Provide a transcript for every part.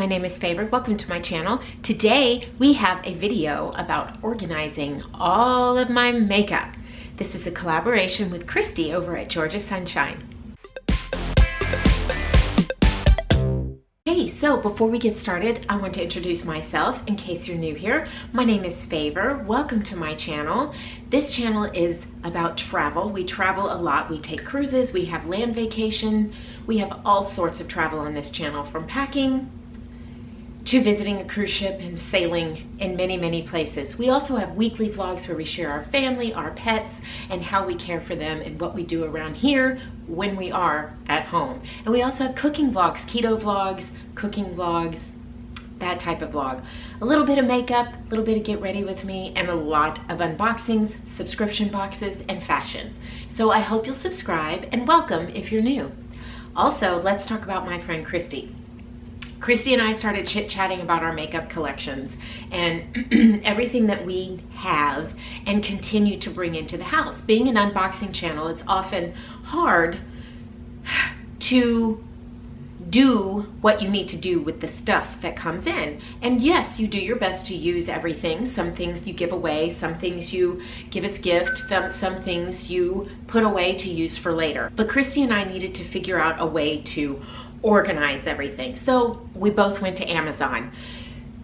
my name is Favor. Welcome to my channel. Today we have a video about organizing all of my makeup. This is a collaboration with Christy over at Georgia Sunshine. Hey, so before we get started, I want to introduce myself in case you're new here. My name is Favor. Welcome to my channel. This channel is about travel. We travel a lot. We take cruises, we have land vacation, we have all sorts of travel on this channel, from packing to visiting a cruise ship and sailing in many, many places. We also have weekly vlogs where we share our family, our pets, and how we care for them and what we do around here when we are at home. And we also have cooking vlogs, keto vlogs, cooking vlogs, that type of vlog. A little bit of makeup, a little bit of get ready with me, and a lot of unboxings, subscription boxes, and fashion. So I hope you'll subscribe, and welcome if you're new. Also, let's talk about my friend Christy. Christy and I started chit-chatting about our makeup collections and everything that we have and continue to bring into the house. Being an unboxing channel, it's often hard to do what you need to do with the stuff that comes in. And yes, you do your best to use everything. Some things you give away, some things you give as gift, some things you put away to use for later. But Christy and I needed to figure out a way to organize everything. So we both went to Amazon.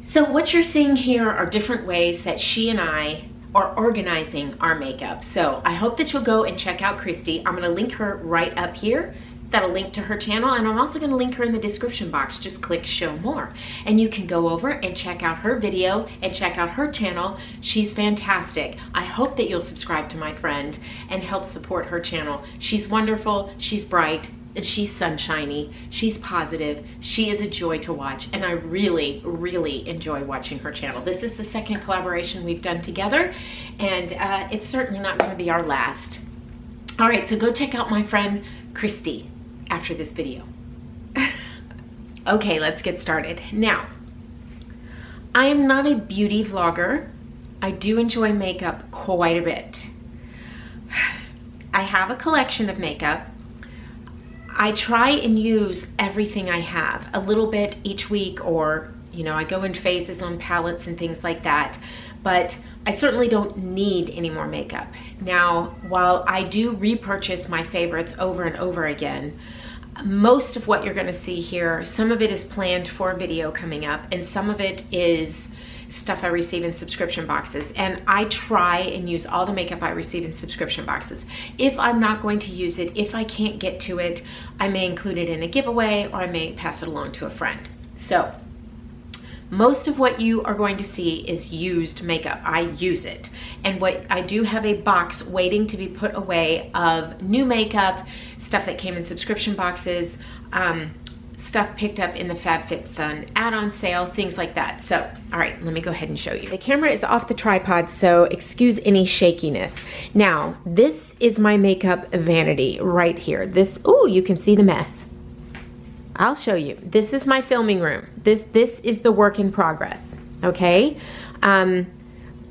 So what you're seeing here are different ways that she and I are organizing our makeup. So I hope that you'll go and check out Christy. I'm gonna link her right up here. That'll link to her channel, and I'm also gonna link her in the description box. Just click show more. And you can go over and check out her video and check out her channel. She's fantastic. I hope that you'll subscribe to my friend and help support her channel. She's wonderful, she's bright, and she's sunshiny, she's positive, she is a joy to watch, and I really, really enjoy watching her channel. This is the second collaboration we've done together, and it's certainly not gonna be our last. All right, so go check out my friend Christy after this video. Okay, let's get started. Now, I am not a beauty vlogger. I do enjoy makeup quite a bit. I have a collection of makeup. I try and use everything I have a little bit each week, or I go in phases on palettes and things like that, but I certainly don't need any more makeup. Now, while I do repurchase my favorites over and over again, most of what you're gonna see here, some of it is planned for a video coming up, and some of it is stuff I receive in subscription boxes. And I try and use all the makeup I receive in subscription boxes. If I'm not going to use it, if I can't get to it, I may include it in a giveaway, or I may pass it along to a friend. So most of what you are going to see is used makeup. I use it. And what I do have a box waiting to be put away of new makeup, stuff that came in subscription boxes, stuff picked up in the FABFITFUN add-on sale, things like that. So, all right, let me go ahead and show you. The camera is off the tripod, so excuse any shakiness. Now, this is my makeup vanity right here. This, ooh, you can see the mess. I'll show you. This is my filming room. This is the work in progress, okay?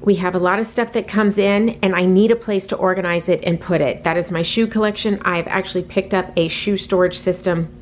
We have a lot of stuff that comes in, and I need a place to organize it and put it. That is my shoe collection. I've actually picked up a shoe storage system.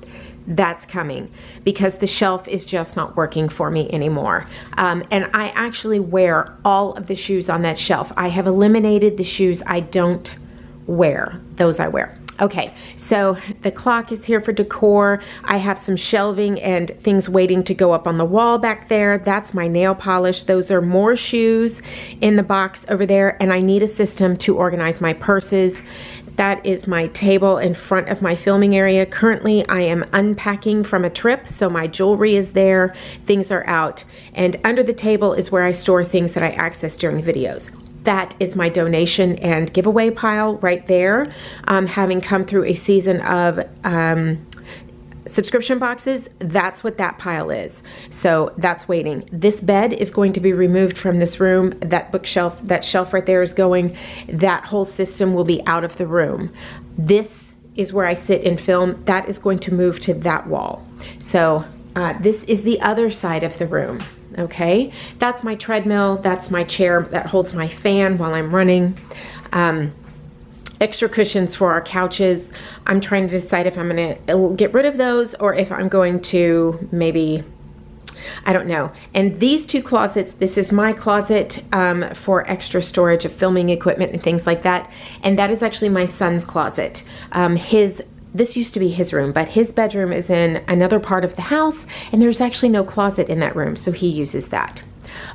That's coming because the shelf is just not working for me anymore. And I actually wear all of the shoes on that shelf. I have eliminated the shoes I don't wear. Those I wear. Okay, so the clock is here for decor. I have some shelving and things waiting to go up on the wall back there. That's my nail polish. Those are more shoes in the box over there, and I need a system to organize my purses. That is my table in front of my filming area. Currently, I am unpacking from a trip, so my jewelry is there, things are out. And under the table is where I store things that I access during videos. That is my donation and giveaway pile right there. Having come through a season of subscription boxes, that's what that pile is. So that's waiting. This bed is going to be removed from this room. That bookshelf, that shelf right there is going. That whole system will be out of the room. This is where I sit and film. That is going to move to that wall. So this is the other side of the room. Okay, that's my treadmill. That's my chair that holds my fan while I'm running. Extra cushions for our couches. I'm trying to decide if I'm gonna get rid of those or if I'm going to maybe I don't know. And these two closets, this is my closet for extra storage of filming equipment and things like that. And that is actually my son's closet. This used to be his room, but his bedroom is in another part of the house, and there's actually no closet in that room, so he uses that.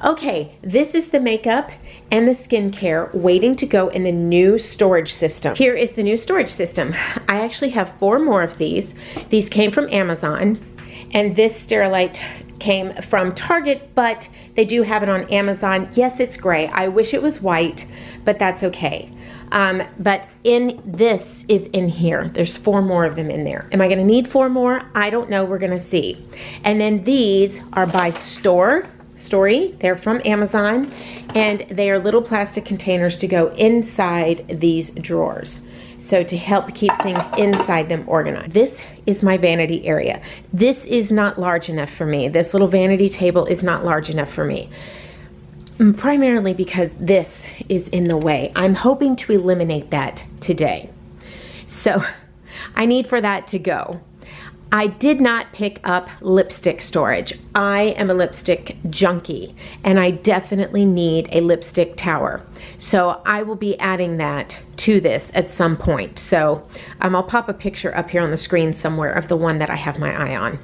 Okay, this is the makeup and the skincare waiting to go in the new storage system. Here is the new storage system. I actually have 4 more of these. These came from Amazon, and this Sterilite came from Target, but they do have it on Amazon. Yes, it's gray. I wish it was white, but that's okay. But this is in here. There's 4 more of them in there. Am I gonna need 4 more? I don't know, we're gonna see. And then these are by Story. They're from Amazon, and they are little plastic containers to go inside these drawers. So to help keep things inside them organized. This is my vanity area. This is not large enough for me. This little vanity table is not large enough for me. Primarily because this is in the way. I'm hoping to eliminate that today. So I need for that to go. I did not pick up lipstick storage. I am a lipstick junkie, and I definitely need a lipstick tower. So I will be adding that to this at some point. So I'll pop a picture up here on the screen somewhere of the one that I have my eye on.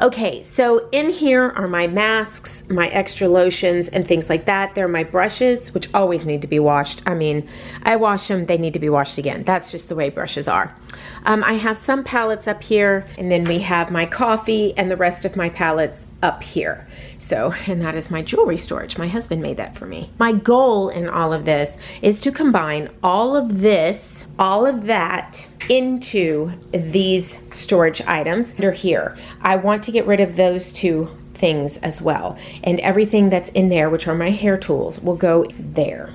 Okay, so in here are my masks, my extra lotions, and things like that. They're my brushes, which always need to be washed. I mean, I wash them, they need to be washed again. That's just the way brushes are. I have some palettes up here, and then we have my coffee and the rest of my palettes up here. So, and that is my jewelry storage. My husband made that for me. My goal in all of this is to combine all of this, all of that, into these storage items that are here. I want to get rid of those 2 things as well. And everything that's in there, which are my hair tools, will go there.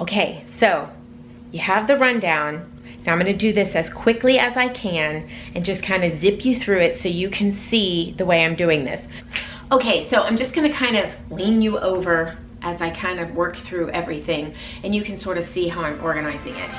Okay, so you have the rundown. Now I'm gonna do this as quickly as I can and just kind of zip you through it so you can see the way I'm doing this. Okay, so I'm just gonna kind of lean you over as I kind of work through everything, and you can sort of see how I'm organizing it.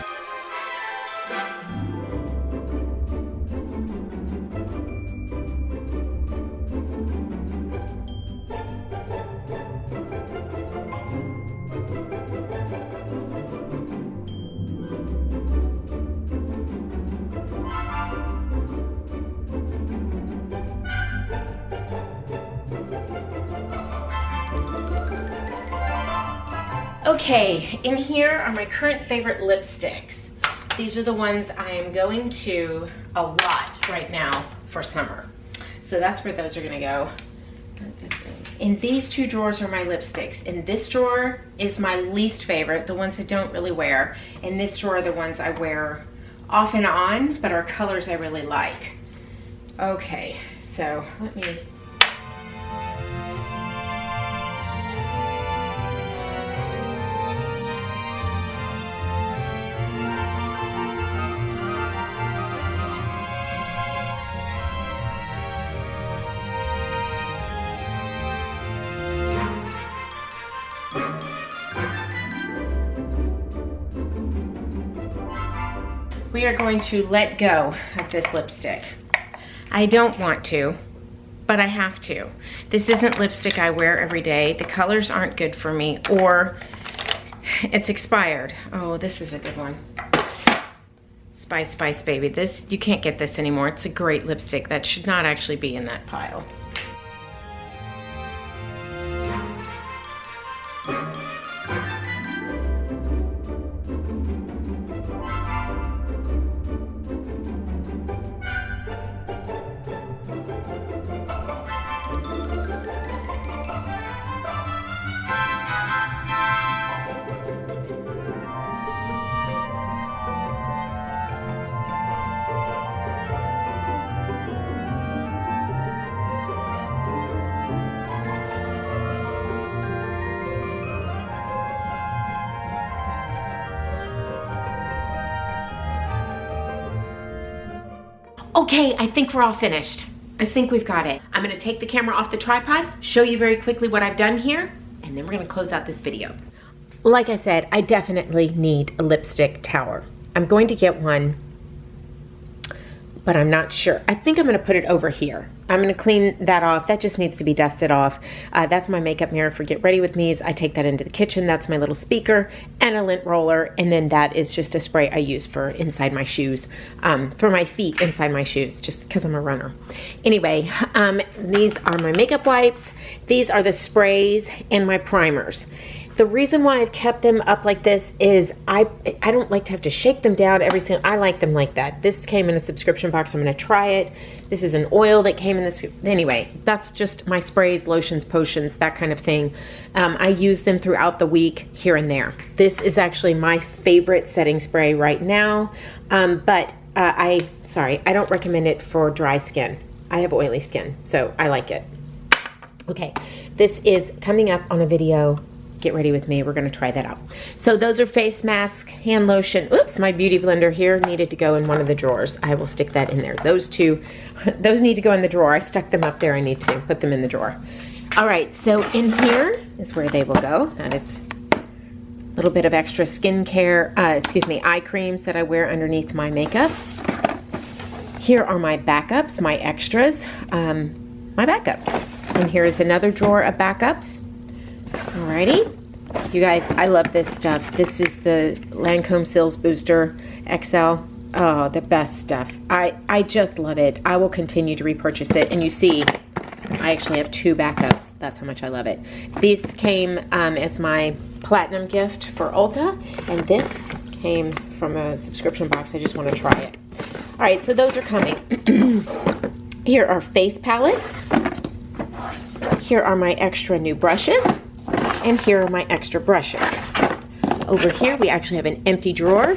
Okay, in here are my current favorite lipsticks. These are the ones I am going to a lot right now for summer. So that's where those are gonna go. In these 2 drawers are my lipsticks. In this drawer is my least favorite, the ones I don't really wear. In this drawer are the ones I wear off and on, but are colors I really like. Okay, so let me... We are going to let go of this lipstick. I don't want to, but I have to. This isn't lipstick I wear every day. The colors aren't good for me, or it's expired. Oh, this is a good one. Spice Spice Baby. This, you can't get this anymore. It's a great lipstick. That should not actually be in that pile. Okay, I think we're all finished. I think we've got it. I'm gonna take the camera off the tripod, show you very quickly what I've done here, and then we're gonna close out this video. Like I said, I definitely need a lipstick tower. I'm going to get one but I'm not sure. I think I'm gonna put it over here. I'm gonna clean that off. That just needs to be dusted off. That's my makeup mirror for Get Ready With Me's. I take that into the kitchen. That's my little speaker and a lint roller. And then that is just a spray I use for inside my shoes, for my feet inside my shoes, just because I'm a runner. Anyway, these are my makeup wipes. These are the sprays and my primers. The reason why I've kept them up like this is I don't like to have to shake them down every single, I like them like that. This came in a subscription box. I'm gonna try it. This is an oil that came in this, anyway, that's just my sprays, lotions, potions, that kind of thing. I use them throughout the week here and there. This is actually my favorite setting spray right now, but I don't recommend it for dry skin. I have oily skin, so I like it. Okay, this is coming up on a video. Get Ready With Me. We're going to try that out. So those are face mask, hand lotion. Oops, my beauty blender here needed to go in one of the drawers. I will stick that in there. Those two, those need to go in the drawer. I stuck them up there. I need to put them in the drawer. All right, so in here is where they will go. That is a little bit of extra skincare, eye creams that I wear underneath my makeup. Here are my backups, my extras, my backups. And here is another drawer of backups. Alrighty, you guys, I love this stuff. This is the Lancome Sills Booster XL. Oh, the best stuff. I just love it. I will continue to repurchase it. And you see, I actually have 2 backups. That's how much I love it. These came as my platinum gift for Ulta, and this came from a subscription box. I just want to try it. All right, so those are coming. Here are face palettes. Here are my extra new brushes. And here are my extra brushes. Over here, we actually have an empty drawer.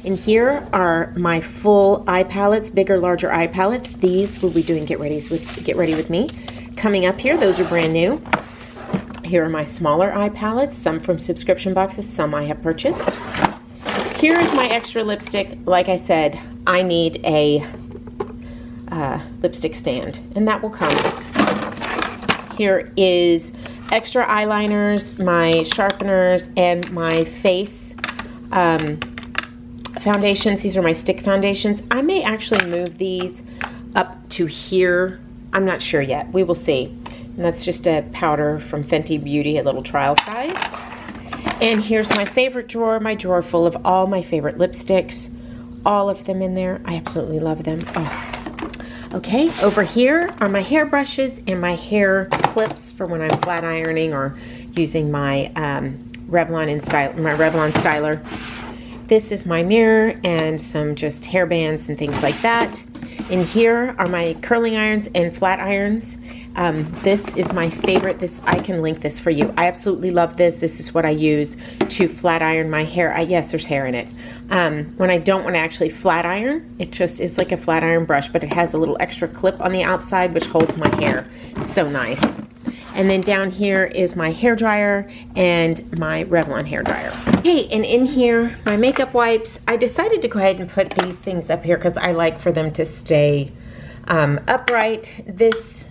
And here are my full eye palettes, bigger, larger eye palettes. These will be doing Get Ready With Me. Coming up here, those are brand new. Here are my smaller eye palettes, some from subscription boxes, some I have purchased. Here is my extra lipstick. Like I said, I need a lipstick stand, and that will come. Here is extra eyeliners, my sharpeners, and my face foundations. These are my stick foundations. I may actually move these up to here. I'm not sure yet. We will see. And that's just a powder from Fenty Beauty, a little trial size. And here's my favorite drawer, my drawer full of all my favorite lipsticks. All of them in there. I absolutely love them. Oh. Okay, over here are my hair brushes and my hair clips for when I'm flat ironing or using my Revlon styler. This is my mirror and some just hair bands and things like that. In here are my curling irons and flat irons. This is my favorite. I can link this for you. I absolutely love this. This is what I use to flat iron my hair. Yes, there's hair in it. When I don't want to actually flat iron, it just is like a flat iron brush, but it has a little extra clip on the outside which holds my hair. It's so nice. And then down here is my hair dryer and my Revlon hair dryer. Okay, and in here, my makeup wipes. I decided to go ahead and put these things up here because I like for them to stay upright. This,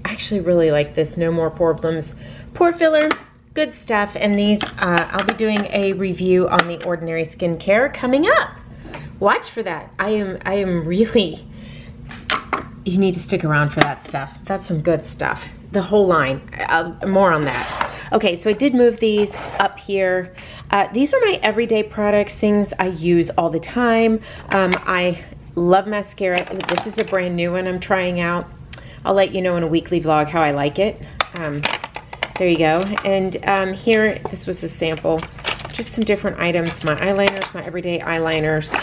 I actually really like this No More Problems pore filler. Good stuff. And these, I'll be doing a review on the Ordinary Skincare coming up. Watch for that. I am really, you need to stick around for that stuff. That's some good stuff. The whole line, more on that. Okay, so I did move these up here. These are my everyday products, things I use all the time. I love mascara. This is a brand new one I'm trying out. I'll let you know in a weekly vlog how I like it. There you go. And here, this was a sample. Just some different items. My eyeliners, my everyday eyeliners.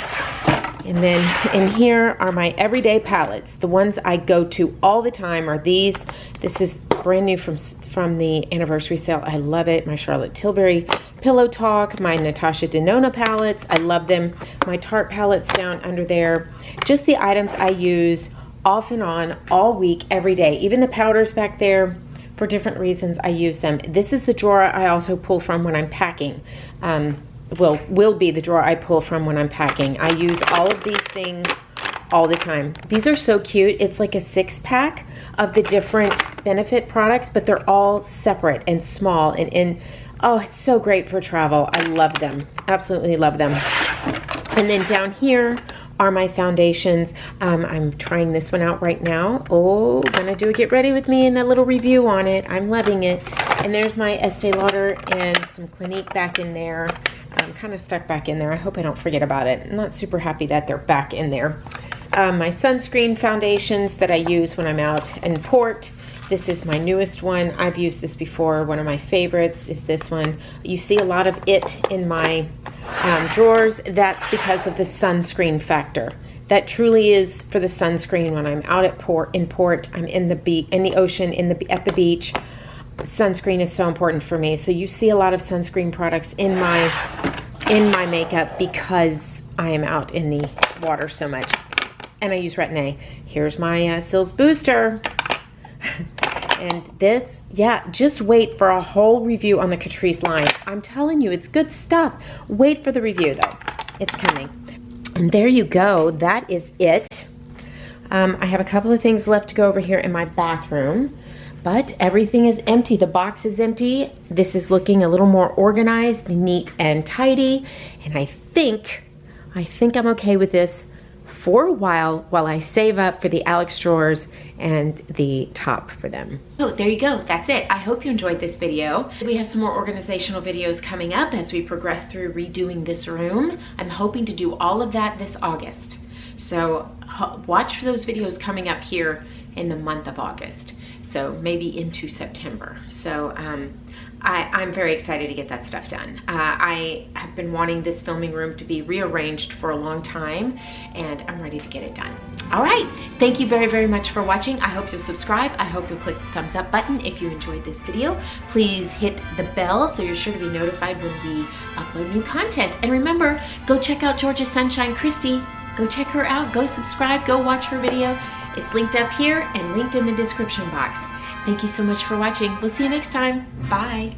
And then in here are my everyday palettes. The ones I go to all the time are these. This is brand new from the anniversary sale. I love it. My Charlotte Tilbury Pillow Talk, my Natasha Denona palettes. I love them. My Tarte palettes down under there. Just the items I use off and on all week, every day. Even the powders back there, for different reasons, I use them. This is the drawer I also pull from when I'm packing. Will be the drawer I pull from when I'm packing. I use all of these things all the time. These are so cute. It's like a 6-pack of the different Benefit products, but they're all separate and small and oh, it's so great for travel. I love them. Absolutely love them. And then down here are my foundations. I'm trying this one out right now. Oh, gonna do a get ready with me and a little review on it. I'm loving it. And there's my Estee Lauder and some Clinique back in there. I'm kind of stuck back in there. I hope I don't forget about it. I'm not super happy that they're back in there. My sunscreen foundations that I use when I'm out in port. This is my newest one. I've used this before. One of my favorites is this one. You see a lot of it in my drawers. That's because of the sunscreen factor. That truly is for the sunscreen when I'm out at in port. I'm in the ocean, at the beach. Sunscreen is so important for me. So you see a lot of sunscreen products in my makeup because I am out in the water so much. And I use Retin-A. Here's my Sills Booster. And this, yeah, just wait for a whole review on the Catrice line. I'm telling you, it's good stuff. Wait for the review though. It's coming. And there you go. That is it. I have a couple of things left to go over here in my bathroom, but everything is empty. The box is empty. This is looking a little more organized, neat, and tidy. And I think I'm okay with this for a while I save up for the Alex drawers and the top for them. Oh, there you go. That's it. I hope you enjoyed this video. We have some more organizational videos coming up as we progress through redoing this room. I'm hoping to do all of that this August. So watch for those videos coming up here in the month of August. So maybe into September. So I'm very excited to get that stuff done. I have been wanting this filming room to be rearranged for a long time, and I'm ready to get it done. All right, thank you very, very much for watching. I hope you'll subscribe. I hope you'll click the thumbs up button if you enjoyed this video. Please hit the bell so you're sure to be notified when we upload new content. And remember, go check out Georgia Sunshine Christie. Go check her out, go subscribe, go watch her video. It's linked up here and linked in the description box. Thank you so much for watching. We'll see you next time. Bye.